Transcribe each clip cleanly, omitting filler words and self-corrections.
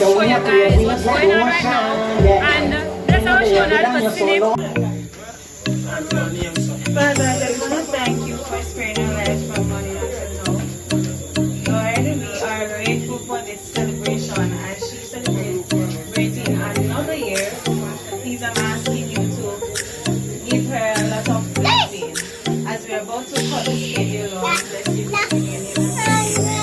show you guys what's going on right now. And that's our show that was Philip. Father, I just want to thank you for sparing our lives from morning until now. Lord, we are grateful for this celebration as she celebrating another year. Please, I'm asking you to give her a lot of blessing as we're about to cut the schedule off. Bless you.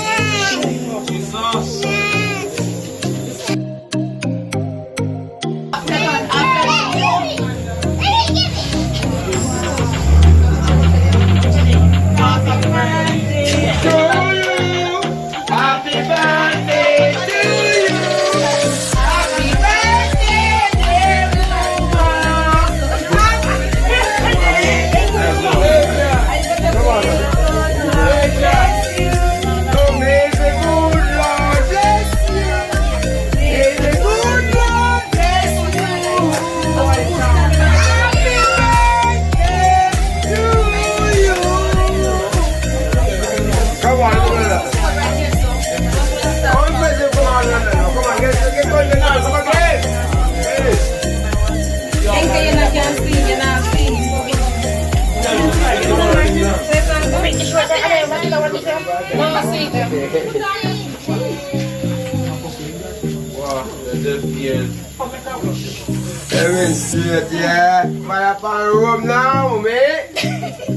Very sweet, yeah. Fire up on room now, mate.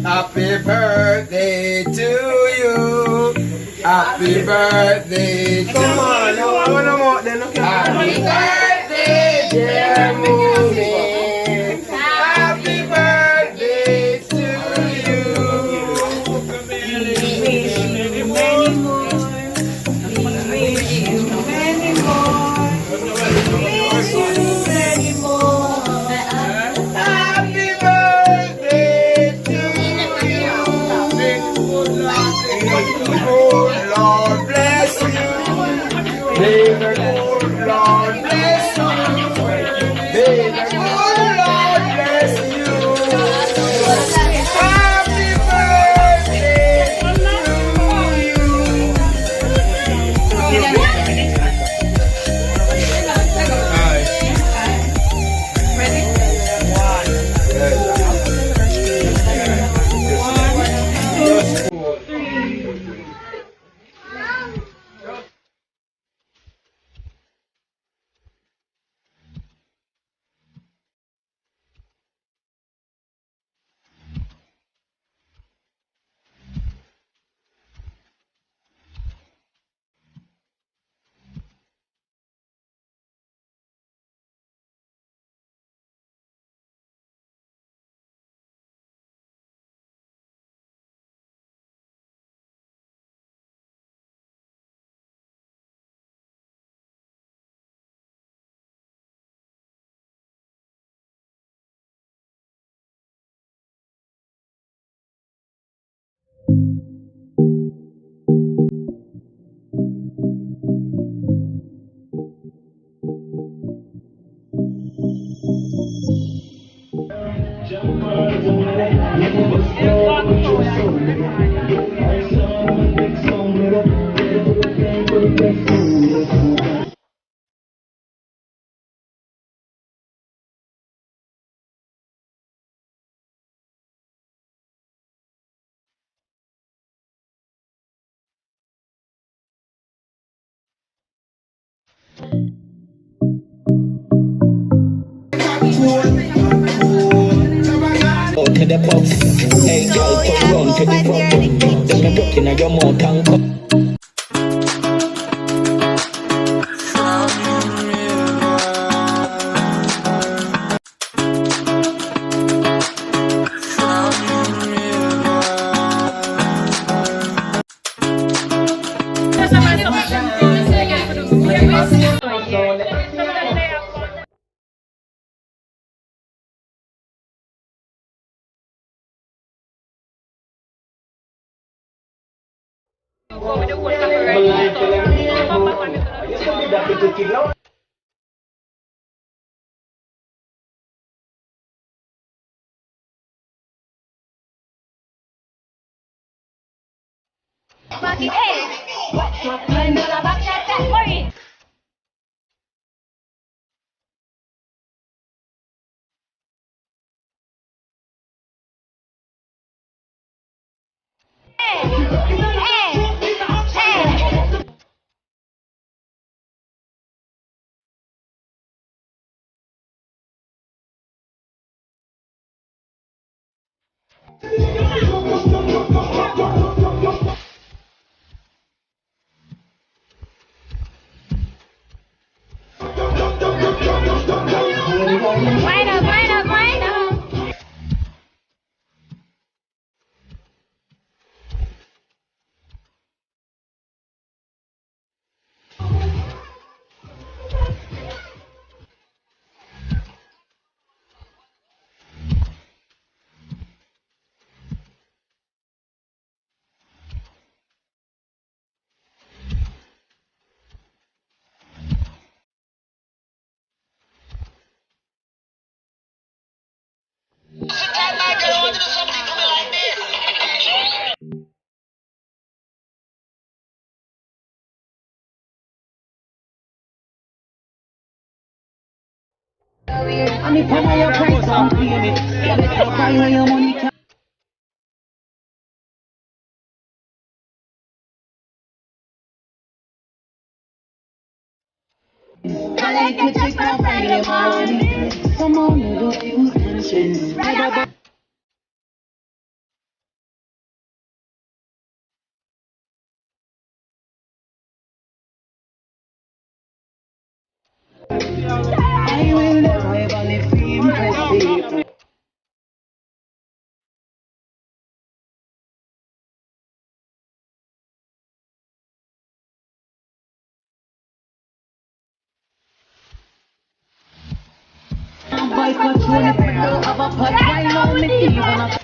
Happy birthday to you. Happy birthday to you. Come on, I want to more then, okay? Happy birthday, dear Mommy. Happy birthday to you. Many more. Lord bless you. May the good Lord bless you. May the good Lord bless you. Happy birthday to you. To the pub, hey girl, come run to the pub. Then me broke in your mouth and come. Hey! Wind up, wind up, wind up. And if I'm your price, I'm paying it. You better buy where your money can. I like to check my Friday morning. Someone who don't use conscience. I will never ever live to impress people. Boy, control if you don't have a pot, why not me even a